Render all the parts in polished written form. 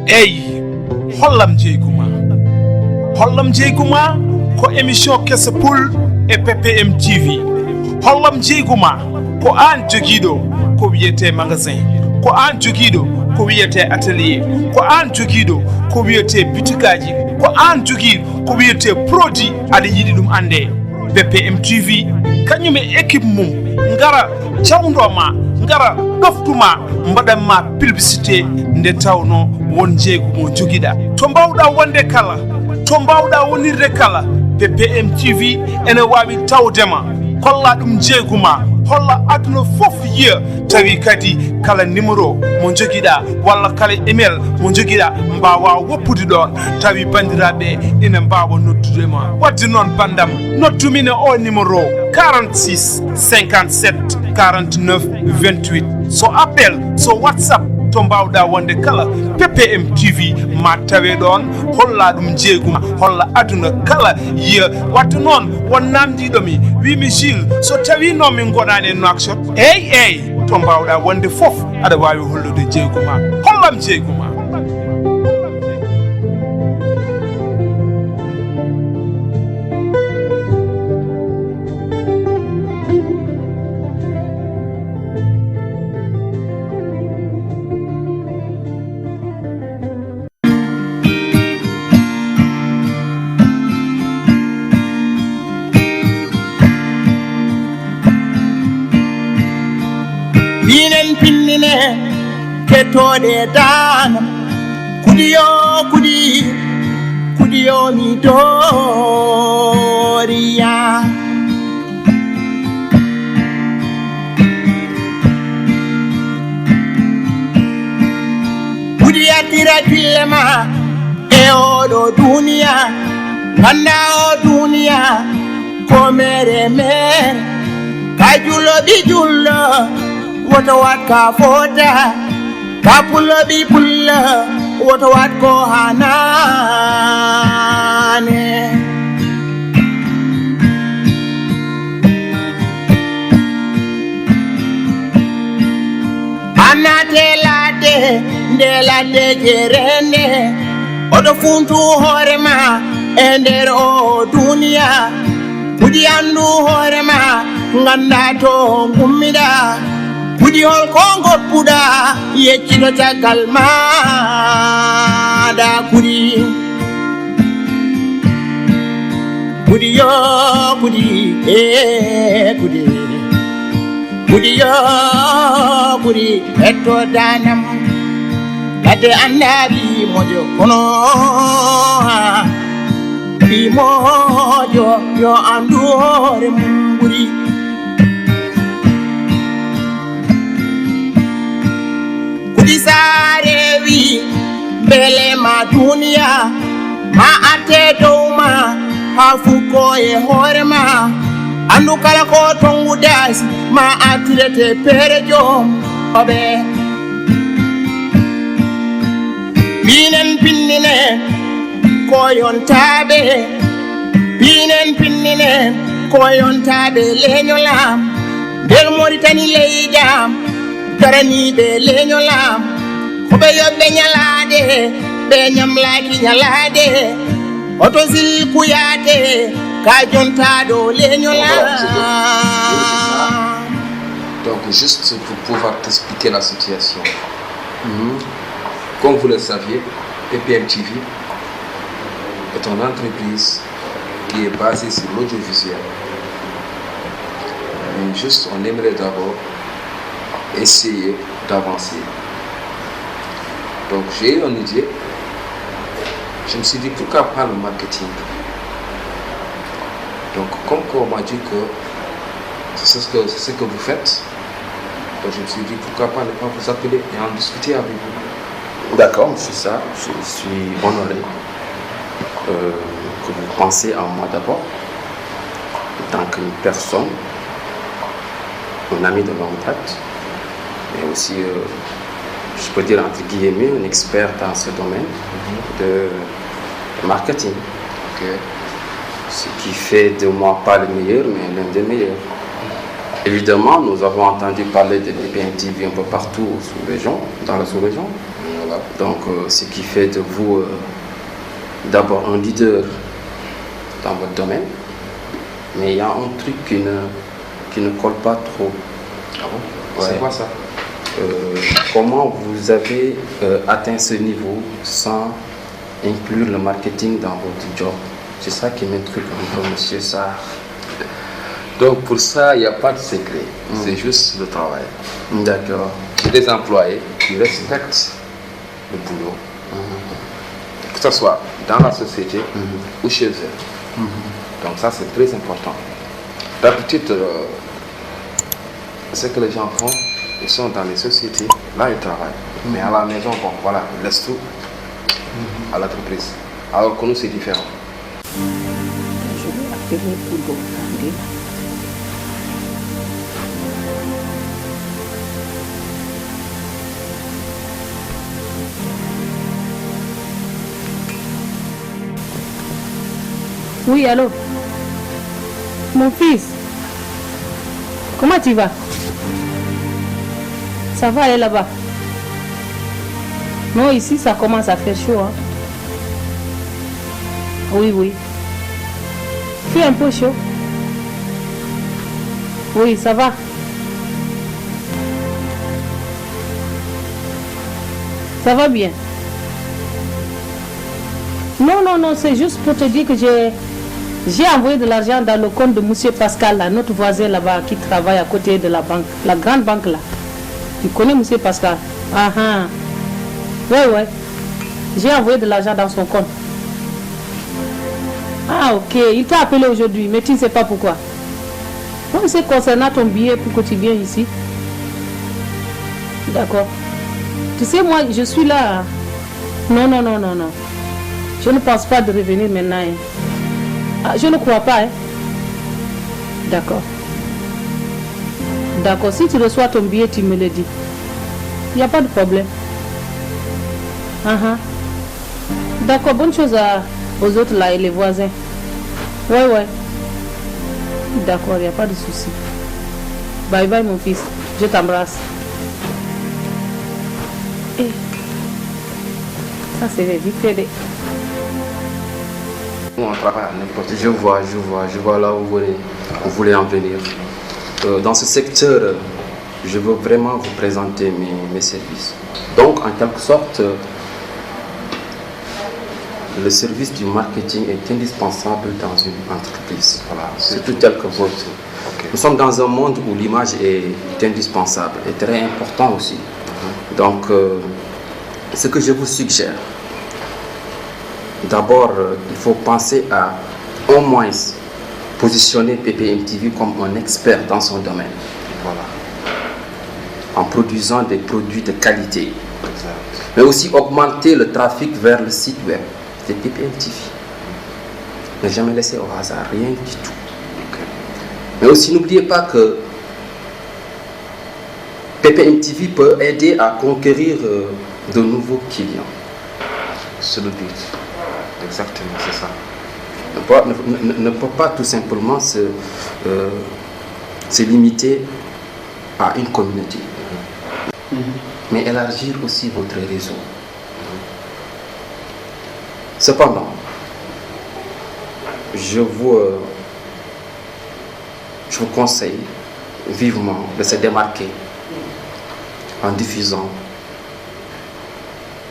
eyi hollam jeyguma ko émission kessa pul e ppm tv hollam jeyguma ko an jogiiɗo ko wiyete magasin ko an jogiiɗo ko wiyete atelier ko an jogiiɗo ko wiyete bitikaji ko an jogiiɗo ko wiyete produit aɗa yiɗi ɗum ande ppm tv kañum e équipe mum ngara cawdoma ngara ɗoftuma mbaɗanma publicité nde tawno won jeeygu mo jogiɗa to mbawɗa wonde kala to mbawɗa wonirde kala ppm tv ene wawi tawdema holla ɗum jeeguma holla aduna fof yiya tawi kadi kala numéro mo jogiɗa walla kala email mo jogiɗa mbawa woppude ɗon tawi bandiraɓe ina mbawa noddudema wadde noon bandam noddumina o numéro 46 57 49 28 so appel so whatsapp to mbawɗa wonde kala ppm tv ma tawe ɗon holla ɗum jeeguma holla aduna kala yiya wadde noon won namdiɗomi wimi Gilles so tawi noon min gonani e Nouakchott eyyi to mbawɗa wonde fof aɗa wawi hollude jeeguma hollam jeeguma. Binen pinnine kettode dana kudiyo mi doriya kudiyatira killema e oɗo duniya ganda o duniya ko mere kajulo bi jullo woto wat ka fota ka pullo bi pulla woto wat ko hanane anate lade jerende odo funtu horema ender o dunia kudi andu horema nganda to gummida kudi hol kongo puda yeccido tagal maada kudi yo kudi etto danam lade annabi mojo kono bi mojo yo andu hore mburi kudi sarewi bele ma dunia ma ate doma hafuko e horema andu kala ko tongudas ma atirete perejom obe binen pinnine koyontabe leñolam del Mauritanie leydam darani be leñolam kobe yobbe nyalade be nyamlaki nyalade otozil kuyate kajontado leñolam. Donc juste pour pouvoir t'expliquer la situation. Comme vous le saviez, ppm TV est une entreprise qui est basée sur l'audiovisuel. Juste, on aimerait d'abord essayer d'avancer. Donc j'ai eu une idée. Je me suis dit pourquoi pas le marketing. Donc comme on m'a dit que c'est ce que vous faites, donc je me suis dit pourquoi pas ne pas vous appeler et en discuter avec vous. D'accord, c'est ça. Je suis honoré que vous pensez en moi d'abord, en tant que personne, un ami de longue date, mais aussi, je peux dire entre guillemets, un expert dans ce domaine de marketing. Okay. Ce qui fait de moi pas le meilleur, mais l'un des meilleurs. Évidemment, nous avons entendu parler de ppm TV un peu partout dans la sous-région. Voilà. Donc, ce qui fait de vous d'abord un leader dans votre domaine, mais il y a un truc qui ne colle pas trop. Ah bon? Ouais. C'est quoi ça? Comment vous avez atteint ce niveau sans inclure le marketing dans votre job? C'est ça qui m'intrigue un peu, monsieur Sarr. Donc pour ça, il n'y a pas de secret. C'est juste le travail. D'accord. J'ai des employés qui respectent le boulot. Que ce soit dans la société ou chez eux. Donc ça, c'est très important. D'habitude, ce que les gens font, ils sont dans les sociétés, là ils travaillent. Mais à la maison, bon, voilà, ils laissent tout à l'entreprise. Alors que nous, c'est différent. Je vais appeler pour demander. Oui, allô? Mon fils, comment tu vas? Ça va aller là-bas? Non, ici, ça commence à faire chaud. Hein? Oui, oui. Il fait un peu chaud. Oui, ça va. Ça va bien. Non, non, non, c'est juste pour te dire que j'ai envoyé de l'argent dans le compte de monsieur Pascal, là, notre voisin là-bas qui travaille à côté de la banque, la grande banque là. Tu connais monsieur Pascal? Ah ah. Ouais, ouais. J'ai envoyé de l'argent dans son compte. Ah ok, il t'a appelé aujourd'hui, mais tu ne sais pas pourquoi. Oui, c'est concernant ton billet pour que tu viennes ici. D'accord. Tu sais, moi, je suis là. Non, non, non, non, non. Je ne pense pas de revenir maintenant. Hein. Ah, je ne crois pas. Hein. D'accord. D'accord. Si tu reçois ton billet, tu me le dis. Il n'y a pas de problème. D'accord. Bonne chose aux autres là et les voisins. Ouais, ouais. D'accord. Il n'y a pas de souci. Bye bye, mon fils. Je t'embrasse. Et ça, c'est vite fait. On travaille à n'importe Je vois là où vous voulez en venir. Dans ce secteur, je veux vraiment vous présenter mes services. Donc, en quelque sorte, le service du marketing est indispensable dans une entreprise. Voilà, surtout tel que votre. Okay. Nous sommes dans un monde où l'image est indispensable et très important aussi. Donc, ce que je vous suggère, d'abord, il faut penser à au moins positionner PPM-TV comme un expert dans son domaine. Voilà. En produisant des produits de qualité. Exact. Mais aussi augmenter le trafic vers le site web de PPM-TV. Ne jamais laisser au hasard, rien du tout. Okay. Mais aussi, n'oubliez pas que PPM-TV peut aider à conquérir de nouveaux clients. C'est le but. Exactement, c'est ça. Ne peut pas tout simplement se limiter à une communauté, mais élargir aussi votre réseau. Cependant, je vous conseille vivement de se démarquer en diffusant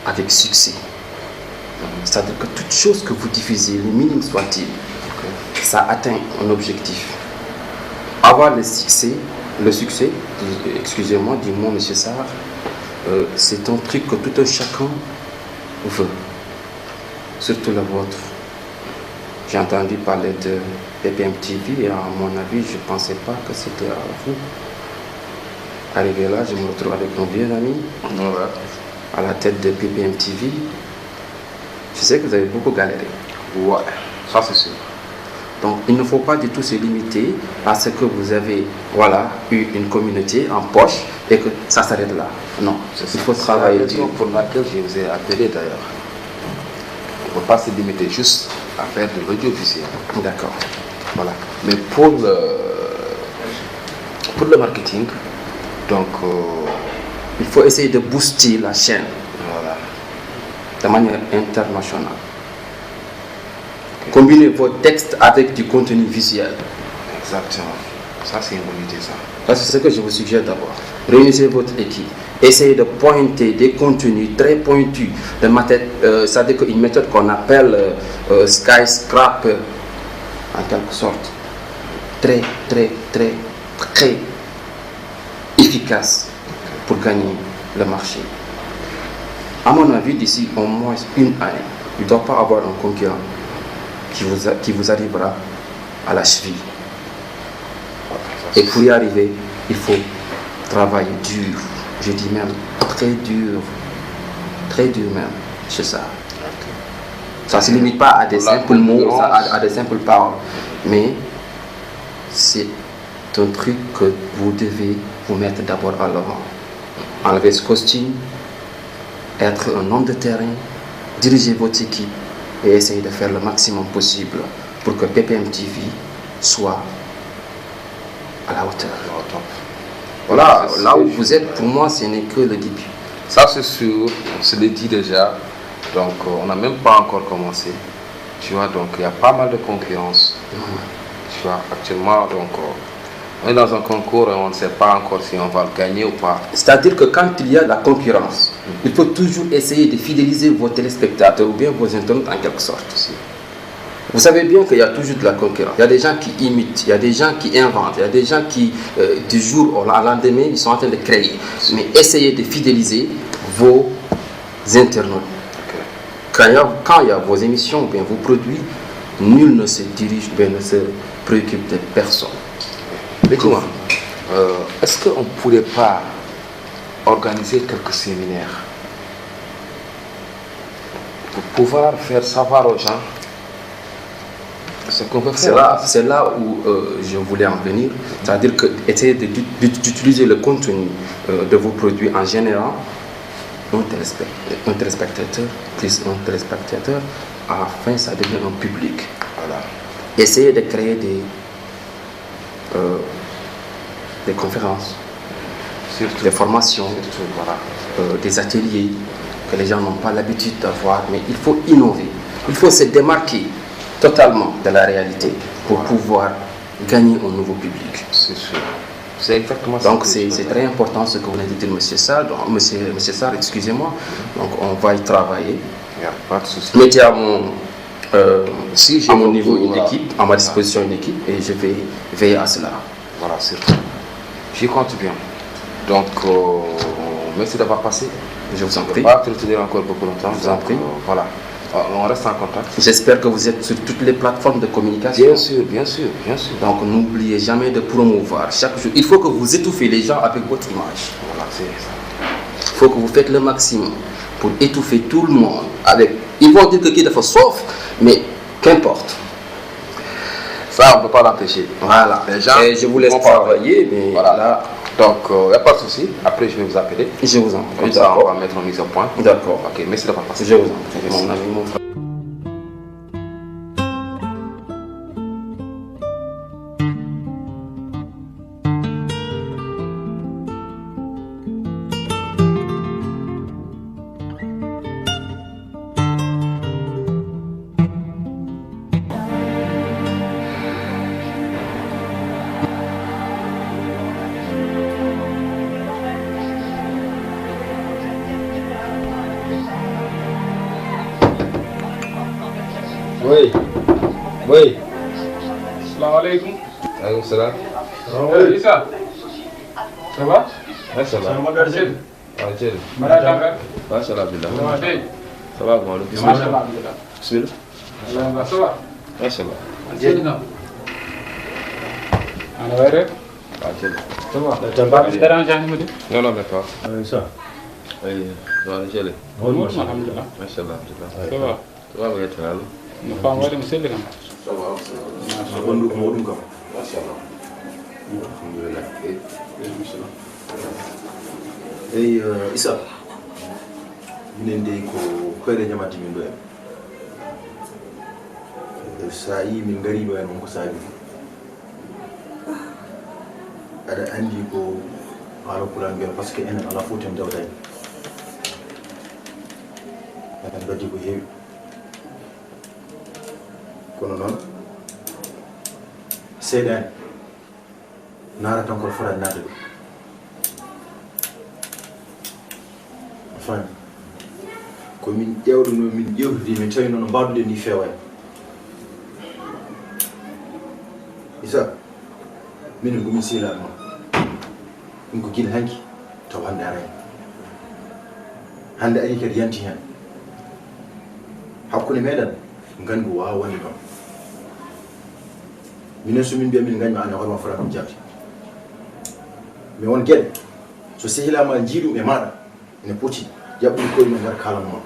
avec succès. C'est-à-dire que toute chose que vous diffusez, le minime soit-il, ça atteint un objectif. Avoir le succès, excusez-moi, dis-moi, monsieur Sarr, c'est un truc que tout un chacun veut, surtout le vôtre. J'ai entendu parler de PPM-TV et à mon avis, je ne pensais pas que c'était à vous. Arrivé là, je me retrouve avec mon vieux ami à la tête de PPM-TV. Je sais que vous avez beaucoup galéré. Ouais, ça c'est sûr. Donc il ne faut pas du tout se limiter à ce que vous avez eu une communauté en poche et que ça s'arrête là. Non, il faut travailler. C'est la raison pour laquelle je vous ai appelé d'ailleurs. On ne peut pas se limiter juste à faire de l'audiovisuel. D'accord. Voilà. Mais pour le marketing, donc il faut essayer de booster la chaîne. Voilà. de manière internationale. Combinez vos textes avec du contenu visuel. Exactement. Ça, c'est une bonne idée, ça. C'est ce que je vous suggère d'abord. Réunissez votre équipe. Essayez de pointer des contenus très pointus. C'est-à-dire une méthode qu'on appelle skyscraper, en quelque sorte. Très, très, très, très efficace pour gagner le marché. À mon avis, d'ici au moins une année, il ne doit pas avoir un concurrent qui vous arrivera à la cheville. Et pour y arriver, il faut travailler dur. Je dis même très dur même, c'est ça. Ça ne se limite pas à des simples mots, à des simples paroles, mais c'est un truc que vous devez vous mettre d'abord à l'avant. Enlever ce costume, être un homme de terrain, diriger votre équipe et essayer de faire le maximum possible pour que PPM TV soit à la hauteur. Voilà, là où vous êtes, pour moi, ce n'est que le début. Ça, c'est sûr, on se le dit déjà. Donc, on n'a même pas encore commencé. Tu vois, donc, il y a pas mal de concurrence. Tu vois, actuellement, donc, on est dans un concours et on ne sait pas encore si on va le gagner ou pas. C'est-à-dire que quand il y a la concurrence, il faut toujours essayer de fidéliser vos téléspectateurs ou bien vos internautes en quelque sorte. Vous savez bien qu'il y a toujours de la concurrence. Il y a des gens qui imitent, il y a des gens qui inventent, il y a des gens qui, du jour au lendemain, ils sont en train de créer. Mais essayez de fidéliser vos internautes. Quand il y a vos émissions ou bien vos produits, nul ne se dirige, bien ne se préoccupe de personne. Mais dis-moi, est-ce qu'on ne pourrait pas organiser quelques séminaires pour pouvoir faire savoir aux gens ce qu'on peut faire? C'est là où je voulais en venir. C'est-à-dire que essayer d'utiliser le contenu de vos produits en générant un téléspectateur plus un téléspectateur, afin ça devient un public. Voilà. Essayez de créer des conférences, Surtout, des formations, voilà. des ateliers que les gens n'ont pas l'habitude d'avoir, mais il faut innover. Il faut se démarquer totalement de la réalité pour pouvoir gagner un nouveau public. C'est sûr. C'est exactement ça. Donc c'est très important ce que vous venez de dire, monsieur Sarr. Donc, monsieur Sarr, excusez-moi. Donc on va y travailler. Il n'y a pas de souci. Mettez à mon, si j'ai à mon niveau une voilà. équipe, à ma disposition une équipe, et je vais veiller à cela. Voilà, c'est tout. J'y compte bien. Donc, merci d'avoir passé. Je vous en Je ne prie. vais pas te retenir encore beaucoup longtemps. Je vous en prie. Voilà. On reste en contact. J'espère que vous êtes sur toutes les plateformes de communication. Bien sûr, bien sûr, bien sûr. Donc n'oubliez jamais de promouvoir chaque jour. Il faut que vous étouffez les gens avec votre image. Voilà, c'est ça. Il faut que vous faites le maximum pour étouffer tout le monde avec. Ils vont dire que qui est sauf, mais qu'importe. Ça, on ne peut pas l'empêcher. Voilà. Les gens et je vous laisse vont travailler, mais voilà. là, donc, il n'y a pas de souci. Après, je vais vous appeler. je vous en prie. Comme ça, on va mettre en mise au point. D'accord. Ok, merci d'avoir passé. Je vous en prie. Mon ami, mon frère. Oui. Oui. Salam alaikum. Alaykoum salam. Issa. Ça va? Machallah. Magasin. Ah, Jel. Madame. Machallah, Abdullah. Ça va bien? Ça va, bon, Machallah. Bismillah. Alhamdulillah. Ça va? Machallah. Alhamdulillah. Ana wayre? Ah, Jel. Ça va? Tamba. Dérange ni mudi? Non, non, mais pas. Ça. Oui, non, Jel. Alhamdulillah. Machallah, Abdullah. Ça va? Ça va, vous êtes là? No fam wadi muselli kam. Ça va, Wondu ko modum kam. Machallah. Alhamdulillah. Eyi Issa. Minen de ko koyre ñamati min do en. Sa yi min gari do en ko sabi. Ada andi ko ala kuran ngel parce que en ala foten dawday. en gaddi ko heewi kono noon seeɗani naara tan kono fotani naade ɗum a faami komin ƴewɗo no min ƴewtidi min tawi noon mbawduɗen ni fewani isa minen komin sehilaɓe ma ɗum ko guila hanki taw hannde arani hannde ari kadi yanti hen hakkude meɗen gandu wawa wonde ɗon minen somin mbiya min gañma ane horma fota ɗum jabde mais won gueɗe so sehilama jiiɗum e maɗa ene poti jaɓɓude koye men gara kalanma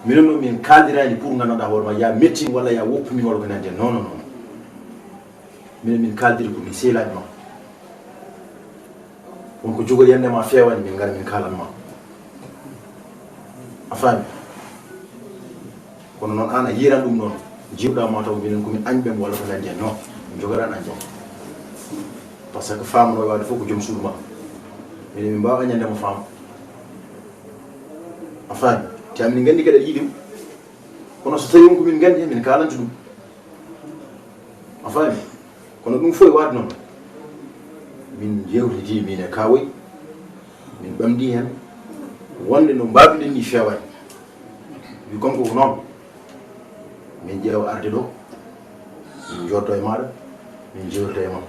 minen noon min kaldirani pour ganduɗa hoorema ya mettin walla ya woppumin walla ko nande non non non minen min kaldiri ko min sehilaɓe ma wonko jogori yandema fewani min gara min kalanma a faami kono noon an a yiran ɗum noon jiwɗama taw minen komin añɓem walla ko nandi hen non min jogoɗan añɓem par ce que famno wawde fof ko joom suudu ma minen min mbawa añandema faam a faami te amin gandi kadi aɗa yiiɗim kono so tawi wonko min gandi hen min kalanta ɗum a faami kono ɗum fof e wade noon min jewtidi min e kawoy min ɓamdi hen wonde no mbaduɗen ni fewani wi comme ko noon min ƴeewa arde ɗo min jotto e maɗa min jewtito e ma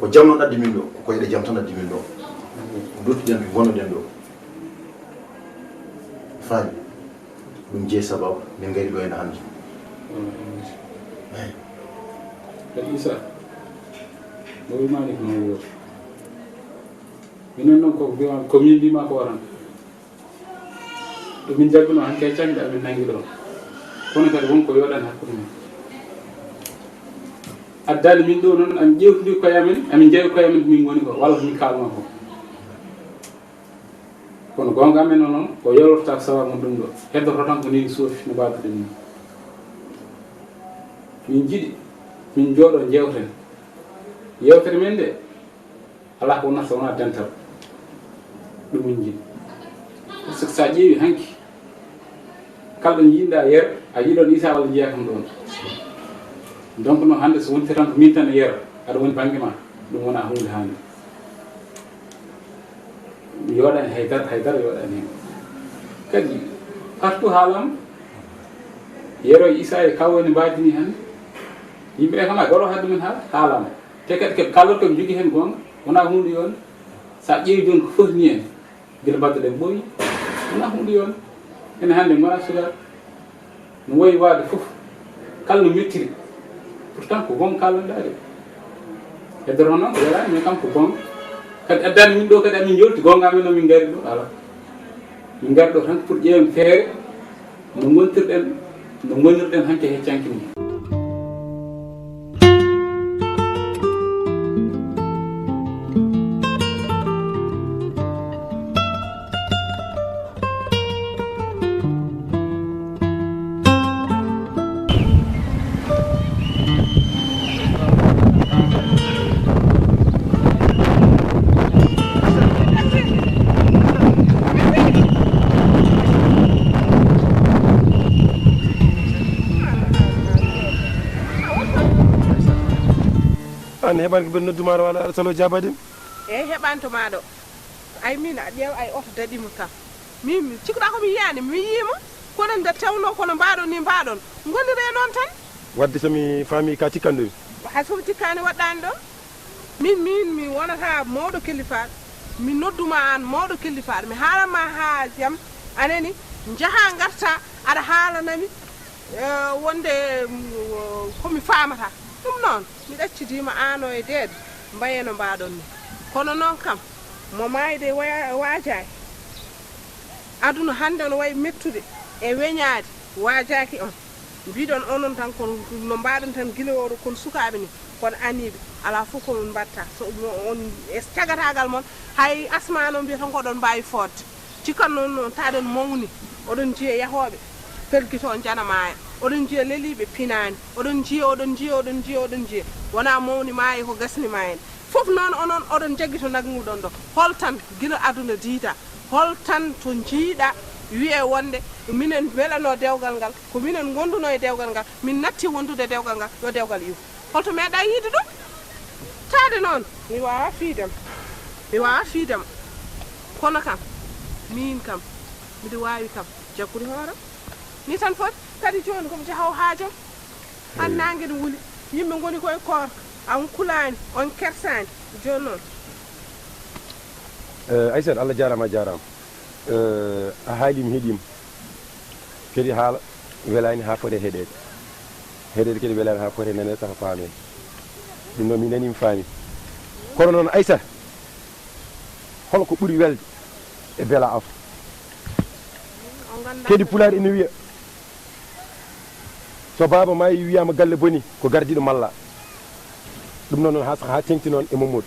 ko jam noon addi min ɗo ko koyɗe jam tan addi min ɗo ko duttuɗen ko gonnoɗen ɗo faami ɗum jeeyi sababu min gari ɗo ene hannde kadi Issa no wimani ko no wooti minen noon koko mbima komin mbima ko waran ɗo min jagguno hanke e cagde amin nangi ɗo kono kadi wonko yoɗani hakkude men addani min ɗo noon amin ƴewtidi koye amen amin jeewi koye amen min goni ko walla ko min kalma ko kono gonga amen o noon ko yewlotata ko sababu ɗum ɗo heddoto tan ko ni soofi no mbawduɗen ni min jiiɗi min jooɗo jewten yewtere men de ala ko nata wona dental ɗum min jiiɗi par ce que sa ƴeewi hanki kalɗo jiiɗɗa yeer a yiiɗon Issa walla jeeya kam ɗon donc noon hannde so wonti tan ko min tan e yeero aɗa woni bangue ma ɗum wona hunde hande yoɗani haydara yoɗani hen kadi partout haalama yeero e Issa e kaw ene mbadini hannde yimɓe kam a goro hadde men haalama te kadi ke kalor komi jogui hen gonga wona hunde yonde sa ƴeewi joni ko foti ni en guila badduɗen ɓooyi wona hunde yonde ene hannde gona sukaɓe no woyi wade foof kala no mettiri pourtant ko gonga kallanɗa de heddoro noon ko welani mais kam ko gonga kadi addani min ɗo kadi amin jolti gonga amen no min gari ɗo ala min gari ɗo tan pour ƴeewen feere no gonirɗen hanke heccanki ni an heɓani ko mbeɗa noddumaɗo walla aɗa salo jabadim eyyi heɓantomaɗo ay min a ƴeew ay oto daɗimo kam min cikkuɗa komi yiyani mi yiyima kono nde tewno kono mbaɗon ni mbaɗon gondire noon tan wadde somi faami ka cikkandomi hay somi cikkani waɗɗani ɗon min mi wonata mawɗo kellifaɗo mi nodduma an mawɗo kellifaɗo mi haalanma haajam anani jaaha garta aɗa haalanami wonde komi famata ɗum noon mi ɗaccidima an o e deede mbayeno mbaɗon ni kono noon kam mo mayde waajaki aduna hande no wayi mettude e weñade waajaki on mbiɗon onon tan kono no mbaɗon tan guila oɗo kono sukaɓe ni kono aniɓe ala fof komin mbatta so on e cagatagal moon hay asma noon mbiya tan ko oɗon mbawi fodde cikkan noon taɗen mawni oɗon jiiya yahoɓe pelkito janamaya oɗon jiiya leliɓe pinani oɗon jiiya wona mawni maayi ko gasni ma en fof noon onon oɗon jaggui to nagguɗon ɗo holtan guila aduna diida holtan to jiiɗa wiye wonde minen welano dewgal ngal ko minen gonduno e dewgal ngal min natti wondude dewgal ngal yo dewgal yiw holto meeɗa yiide ɗum taade noon mi wawa fiidema kono kam min kam miɗa wawi kam jaggude hooram ni tan foti kadi joni komi jahaw haajam han nangue ne wuuli yimɓe goni koye koor on kulani on kersani joni noon Aissat Allah jarama a haalimi heeɗima kadi haala welani ha foti heeɗede kadi welani ha foti nane saka faamede ɗum noon mi nanimi faami kono noon Aissat holko ɓuuri welde e beela af kadi pulaar ina wiya so baba ma wiyama galle boni ko gardiɗo malla ɗum noon ha saka ha tengti noon e Mamadou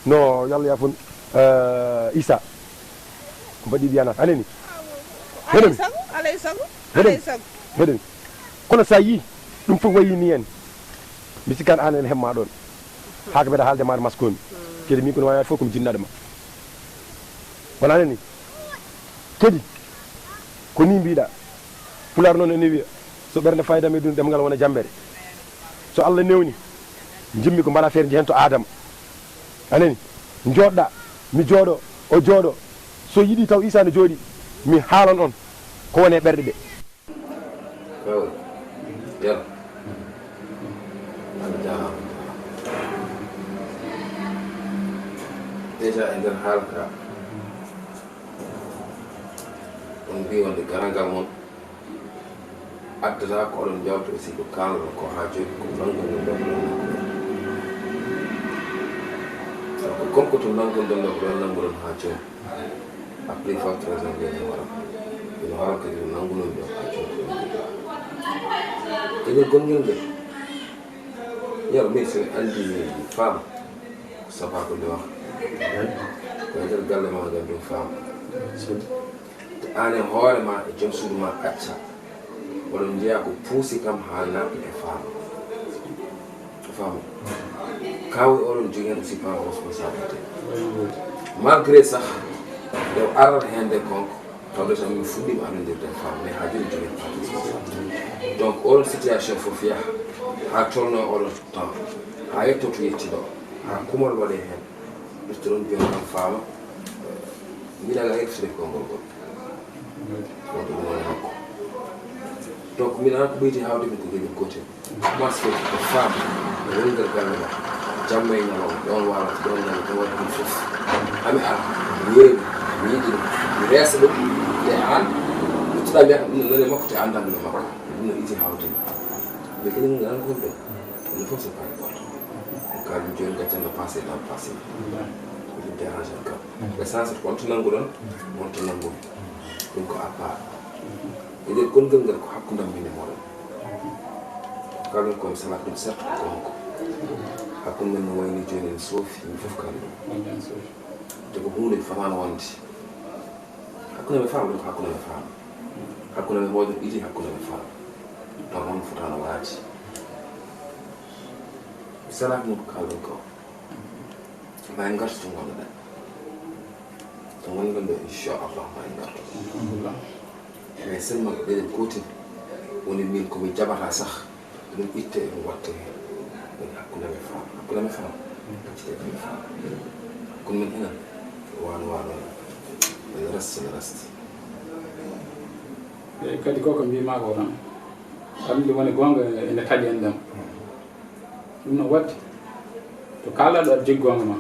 no yallah yafun Issa ko mbaɗi wiyanata anani alay sago heɗen kono sa yi ɗum fof wayi ni en mi sikkat an en hemma ɗon haka mbeɗa haalde maɗa maskomi kadi min kono wawat fof komi jinnaɗo ma wona anani kadi ko ni mbiɗa pular noon ene wiya so ɓernde faydam e ɗum ɗemgal wona jambere so Allah newni jimmi ko mbaɗa feere jehen to Adama anani joɗɗa mi jooɗo o jooɗo so yiɗi taw Issa ne jooɗi mi haalan on ko woni e ɓerɗe ɗe yalla déjà e nder haala ka on mbi wonde garangal moon addata ko oɗon jawta aussi ko kalɗon ko ha joni ko nangonɗon ɗon comme ko to nangonɗon ɗo ko ɗon nangoɗon ha joni après fort raison ɓe wara ino haala kadi no nangonon ɗo ha joni eɗen gonngel ngel yaro min somi andi faama ko sababu nde wax ko e nder galle ma ngal ɗum faama an e hoore ma e joom suudu ma acca oɗon jeeya ko puusi kam ha naɓi e faama faama kawi oɗon jogui hen aussi par responsabilité malgré sah nde arat hende konko tawde tan min fuɗɗima annodirde e faama mais ha joni jogui hen par responsabilité donc oɗon situation foof yaha ha tolno oɗon temps ha yetto to yettiɗo ha kumol waɗe hen ɗoftoɗon joni kam faama mbiɗaga yettude konngol ngol wonto ɗum woni hakko donc min an ko ɓeyti hawde min ko geɗe gotel commence fe ko faama e wongal galle ma jamma e ñalawma ɗon walata ɗon nani ɗon waɗa ɗum fof hami ar mi yeewi mi yiɗi ɗum mi reesa ɗum e an ƴettuɗa mbiyata ɗum nane makko te andanɗum e makko ɗum no iti hawdema mais kadi ngal ngol ɗo ɗum fof c'est pas important kalmi joni gaccanno passé dans passé ɗum dérange kam l'essentiel ko onto nanguɗon wonto nangumi ɗum ko à part e nder gongal ngal ko hakkudam min e moɗon kalmin komi salat ɗum certes ko gonko hakkude men no wayni joni en soofi min fof kalmi te ko hunde famano wonde hakkude men faama ɗum ko hakkude men faama hakkude men moɗon ɗiɗi hakkude men faama donc on fotano waati mi salaki mum ko kalɗon ko ma en gartu to gonɗoɗen to gonɗon ɗo inchallah ma en gartu mais seulement ko ɗeɗen gotel woni min komi jaɓata sah ɗum itte e ɗum watte hen woni hakkudeme faama gaccite kami faama kono min enen wano en reste ne reste eyyi kadi koko mbima ko tan kamɓe woni gonga ene taƴi en ɗam ɗum no wadde to kalɗaɗo aɗa jogui gonga ma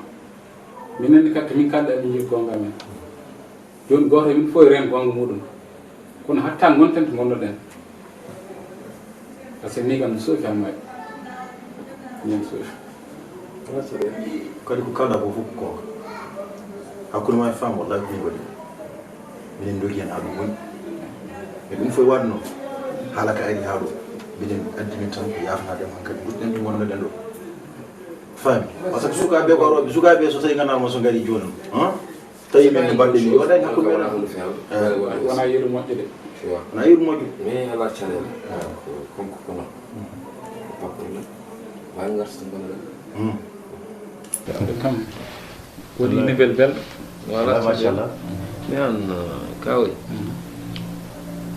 minenne kadi min kalɗa min jogui gonga men joni goto min fof ren gonga muɗum kono hatta gonten to gonnoɗen par ce que ni kam no soofi hammaɓe min soofi kadi ko kalɗa ko fof ko hakkude ma e femme wallahi ko ɗum waɗi minen dogi hen ha ɗum woni e ɗum fof waɗno haala ka ari ha ɗo minen addi min tan ko yafnadema kadi ɗuɗɗen ɗum wonnoɗen ɗo faami par ce que sukaɓe ko roɓe sukaɓe so tawi gandanma so gaari joni tawi men ne mbaɗɗen ni waɗani hakkude men wona yeru moƴƴo de wona yeru moƴƴo mais ala caɗele konko kono pas probléme ma garta to gonnoɗen kam woni yimɓe belɗo voilà machallah mais an kawe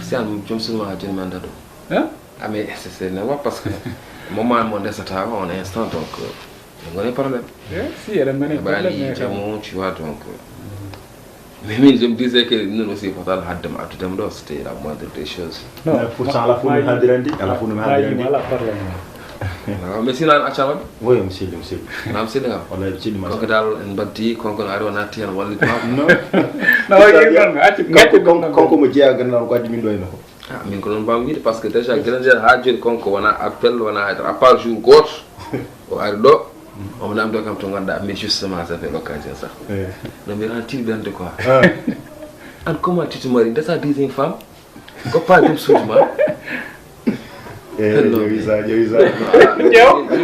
si an jom suma ha jeni manda do ah mais c'est normal parce que moment mo desata on instant donc on a problème si elle mène problème tu vois donc mais je me disais que nous aussi fatal haddam atudam do c'était la moindre des choses non pourtant la funu hadirandi ala funu hadirandi wala problème mais sinon achama oui monsieur nam sila wala ci ma ko dal en baddi ko ari wona tiyan walla non non konko mo jeya ganna ko addi min do en ko ah min ko non bam wiide parce que déjà grandeur ha joni konko wona appel wona à part jour goto o ari do on me namdo kam to ganda mais justement ça fait l'occasion ça non mais rentir bande quoi an comment tu te maries de sa deuxième femme ko pas dum soutma Jawisa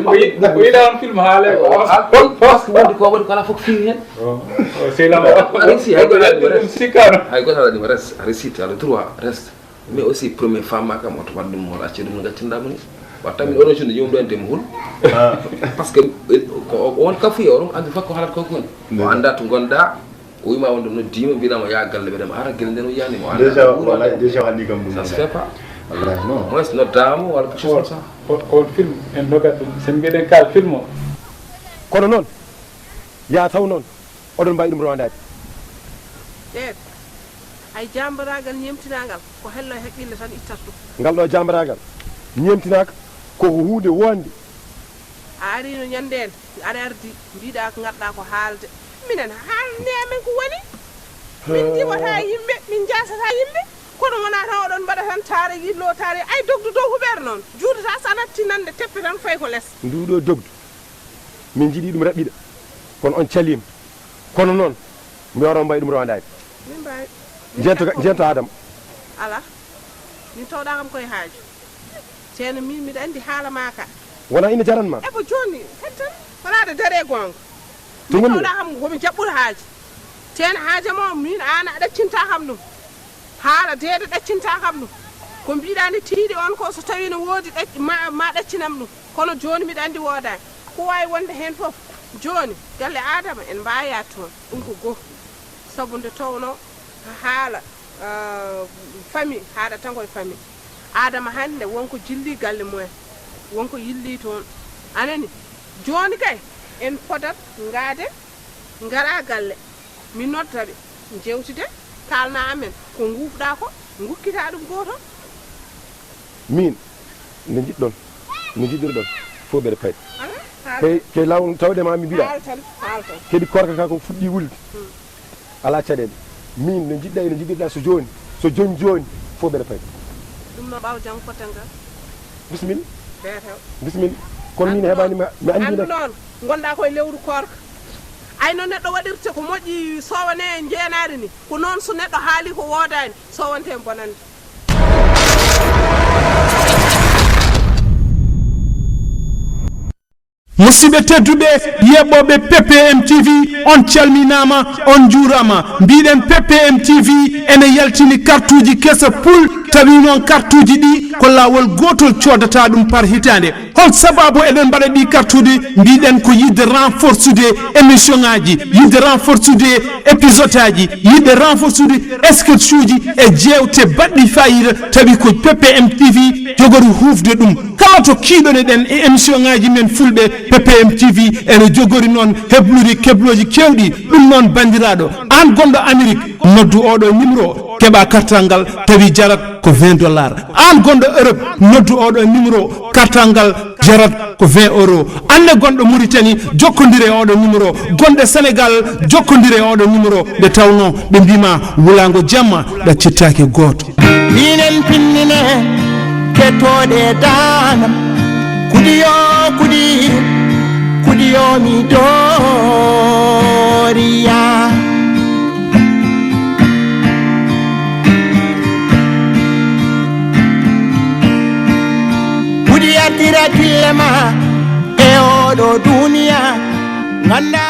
oui dans film haale parce que wodi ko kala fok fi hen c'est la si ay ko la di reste récite le droit reste mais aussi première femme kam auto wadum mo acci dum gattindama ni watami onon journée jom do en dem hul parce que on ka fu yoron andi fakko halat ko kon o anda to gonda o wima wonde no dima biidama ya galle be dem ara gel den o yani mo anda déjà handi kam dum ça se fait pas Allah non moi c'est notre dame wala quelque chose comme ça on film en nogatu sen geden kal film o kono non ya taw non odon bay dum rondade ay jambaragal ñemtinagal ko hello haqqille tan ittattu ngal do jambaragal ñemtinaka ko huude wonde ari no ñanden ari ardi biida ko ngadda ko haalde minen haalde men ko woni min jiwata yimbe min jasata yimbe kono wona tan odon bada tan taare yillo taare ay dogdu dow huber non juudata sanatti nande teppe tan fay ko les ndudo dogdu min jidi dum rabbida kono on calima kono non mi waro mbay dum rondade min bay jento adam ala min tawda kam koy haaju ceeno min mi andi haala maka wona ina jaran ma ebo joni tan wala de dare gonga to ngoni tawda kam gomi jabbur haaji ceeno haaja mo min ana daccinta kam dum haala deede daccinta kam dum ko biida ni tiidi on ko so tawi no wodi ma daccinam dum kono joni mi andi woda ko way wonde hen fof joni galle adama en mbaya ton dum ko go sabunde tawno haala famille haada tan koye famille adama hande wonko jilli galle mumen wonko yilli toon anani joni kay en podat ngaade ngara galle mi noddaɓe jewtide kalna amen ko nguufɗa ko gukkita ɗum goto min nde jiɗɗon no jiɗirɗon fof ɓeɗe payɗe ke law tawde ma mi mbiɗa haaltan kedi korka ka ko fuɗɗi wulde ala caɗele min no jiɗɗa ene jiɗirɗa so joni joni fof ɓeɗe payɗe ɗum no ɓaw jang fotenga bisimilla beetew bisimilla kono min heɓani mi andi noon gonɗa koye lewru korka ay no neɗɗo waɗirte ko moƴƴi sowane e jeenade ni ko noon so neɗɗo haali ko woodani sowante en bonande musidɓe tedduɓe yeɓɓoɓe ppm tv on calminama on juurama mbiɗen ppm tv ene yaltini kartuji kesa pul tawi noon kartuji ɗi ko lawol gotol codata ɗum par hitande hol sababu eɗen mbaɗa ɗi kartude mbiɗen ko yidde renforcude émission ngaji yidde renforcude épisode aji yidde renforcude sketch uji e jewte baɗɗi fayida tawi ko ppm tv jogori hufde ɗum kala to kiiɗone ɗen e émission ngaji men fulɓe ppm tv ene jogori noon heblude kebloji kewɗi ɗum noon bandiraɗo an gonɗo amérique noddu oɗo numéro keɓa kartal ngal tawi jarat ko $20 an gonɗo Europe noddu oɗo numéro kartal ngal jarat ko €20 anne gonɗo Mauritanie jokkodire oɗo numéro gonɗo Sénégal jokkodire oɗo numéro ɓe tawno ɓe mbima wulago jamma ɗaccittake goto minen pinnine kettode danam kuɗiyo mi doriya kuɗi ardira killema e oɗo duniya ganda